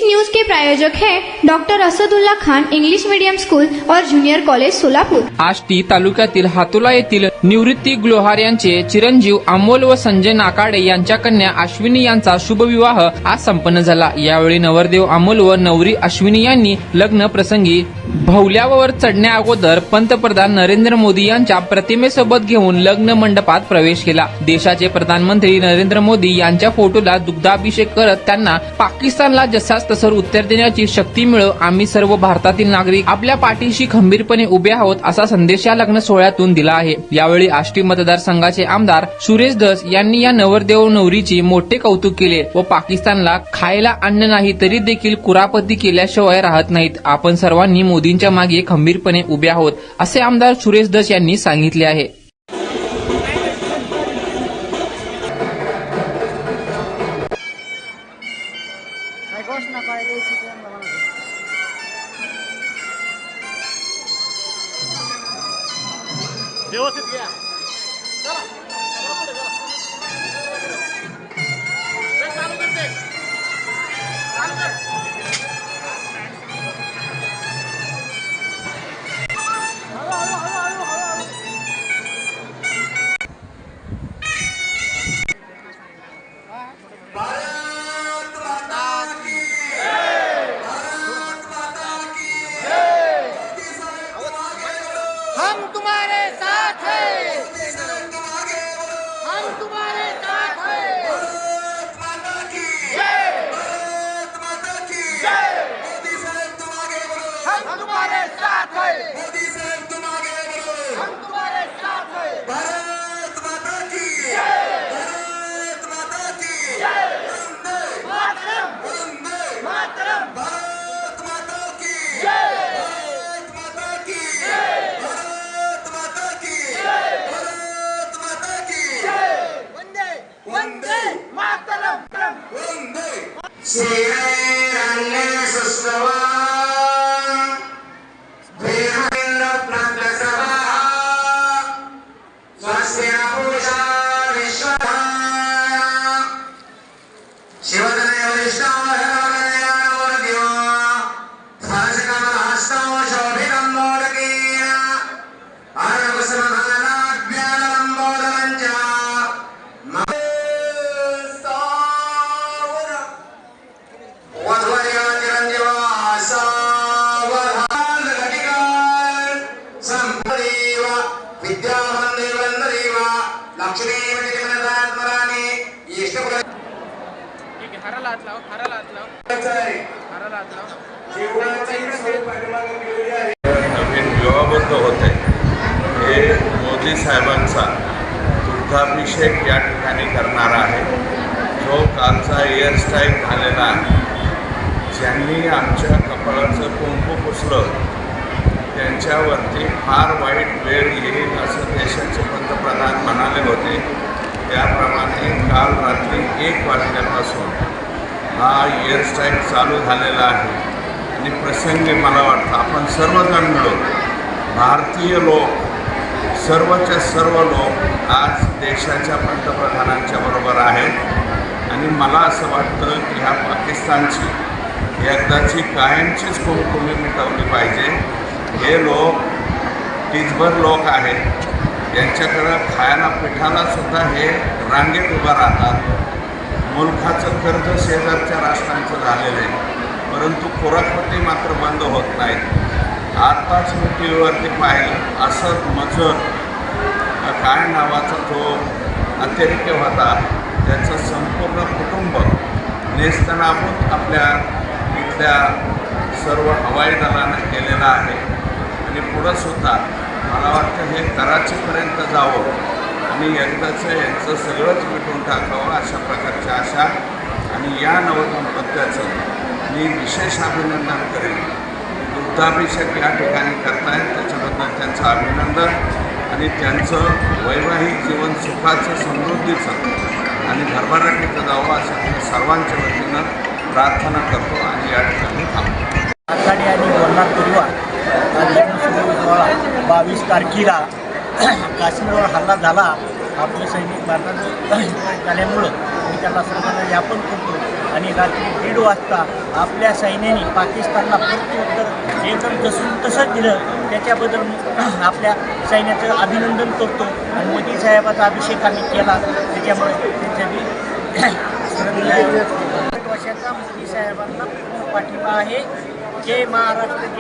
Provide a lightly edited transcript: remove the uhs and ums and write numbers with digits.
News के प्रायोजक हैं doctor Asadullah Khan English medium school और जूनियर कॉलेज सोलापूर। आष्टी तालुक्यातील हातोला येथील निवृत्ती ग्लोहार यांचे चिरंजीव अमोल व संजय नाकाडे यांच्या कन्या अश्विनी यांचा शुभविवाह आज संपन्न झाला। यावेळी नवरदेव अमोल व नवरी अश्विनी यांनी लग्न प्रसंगी भवल्यावर चढण्या अगोदर पंतप्रधान नरेंद्र मोदी यांच्या प्रतिमेसोबत घेऊन लग्न मंडपात प्रवेश केला। देशाचे प्रधानमंत्री नरेंद्र मोदी यांच्या फोटोला दुग्धाभिषेक करत त्यांना पाकिस्तानला जसास तसं उत्तर देण्याची शक्ती मिळो, आम्ही सर्व भारतातील नागरिक आपल्या पाठीशी खंबीरपणे उभे आहोत असा संदेश या लग्न सोहळ्यातून दिला आहे। यावेळी आष्टी मतदारसंघाचे आमदार सुरेश धस यांनी या नवरदेव नवरीची मोठे कौतुक केले व पाकिस्तानला खायला अन्न नाही तरी देखील कुरापती केल्याशिवाय राहत नाहीत। आपण सर्वांनी मोदींच्या मागे खंबीरपणे उभे आहोत असे आमदार सुरेश धस यांनी सांगितले आहे। व्यवस्थित घ्या। हम तुम्हारे साथ हैं, हम तुम्हारे साथ हैं। भारत माता की जय, भारत माता की जय। मोदी साहब तुम आगे बढ़ो, हम तुम्हारे साथ हैं। मोदी साहब तुम आगे बढ़ो, हम तुम्हारे साथ हैं। भारत माता की जय, भारत माता की जय। वंदे मातरम, वंदे मातरम। भारत माता की जय, भारत माता की जय। वंदे मातरम, वंदे। श्रीरंगे सुस्रवा वीरेंद्र प्रत्यसभा स्वस्ति न पूषा विश्वः शिवदने वरिष्ठाः हरवरदयो स्पर्शकमलहस्तौ शोभितं मोदकेन आरोग्यसमाधानाभ्यालम्बोदरञ्च नवीन विवाहबद्ध होते हे मोदी साहेबांचा दुग्धाभिषेक या ठिकाणी करणार आहे। जो कालचा हेअरस्टाईल झालेला आहे, ज्यांनी आमच्या कपाळाचं कुंकू पुसलं त्यांच्यावरती फार वाईट वेळ येईल असं देशाचे पंतप्रधान म्हणाले होते। त्याप्रमाणे काल रात्री 1 वाजल्यापासून हा हेअरस्टाईल चालू झालेला आहे आणि प्रसंगी मला वाटतं आपण सर्वजण मिळून भारतीय लोक सर्वच्या सर्व लोक आज देशाच्या पंतप्रधानांच्या बरोबर आहेत आणि मला असं वाटतं की ह्या पाकिस्तानची एकदाची कायमचीच कुंकुमी मिटवली पाहिजे। हे लोक टिचभर लोक आहेत, यांच्याकडं खायला पिठाला सुद्धा हे रांगेत उभं राहतात। मुलखाचं कर्ज शेजारच्या राष्ट्रांचं झालेलं आहे, परंतु कुरापती मात्र बंद होत नाहीत। आताच मी टी व्हीवरती पाहिलं असं मजूर काय नावाचा जो अतिरेकी होता त्याचं संपूर्ण कुटुंब नेस्तनाबूत आपल्या इथल्या सर्व हवाई दलानं केलेलं आहे आणि पुढंसुद्धा मला वाटतं हे कराचीपर्यंत जावं आणि एकदाचं यांचं सगळंच मिटून टाकावं अशा प्रकारच्या आशा आणि या नवदंपत्याचं मी विशेष अभिनंदन करेन। दुग्धाभिषेक या ठिकाणी करतायत त्याच्याबद्दल त्यांचं अभिनंदन आणि त्यांचं वैवाहिक जीवन सुखाचं समृद्धीचं आणि भरभराटीचं जावं असं मी सर्वांच्या वतीनं प्रार्थना करतो आणि या ठिकाणी थांबतो। आखाडी आणि वरनाथ परिवार सोहळा 22 तारखेला काश्मीरवर हल्ला झाला, आपले सैनिक भारतात झाल्यामुळं आम्ही त्याला सर्वांना ज्ञापन करतो. आणि रात्री 1:30 वाजता आपल्या सैन्याने पाकिस्तानला प्रत्युत्तर एकदम जसं तसंच दिलं, त्याच्याबद्दल आपल्या सैन्याचं अभिनंदन करतो. आणि मोदी साहेबाचा अभिषेक आम्ही केला, त्याच्यामुळे त्यांच्या वर्षाचा मोदी साहेबांना पाठिंबा आहे. जय महाराष्ट्र.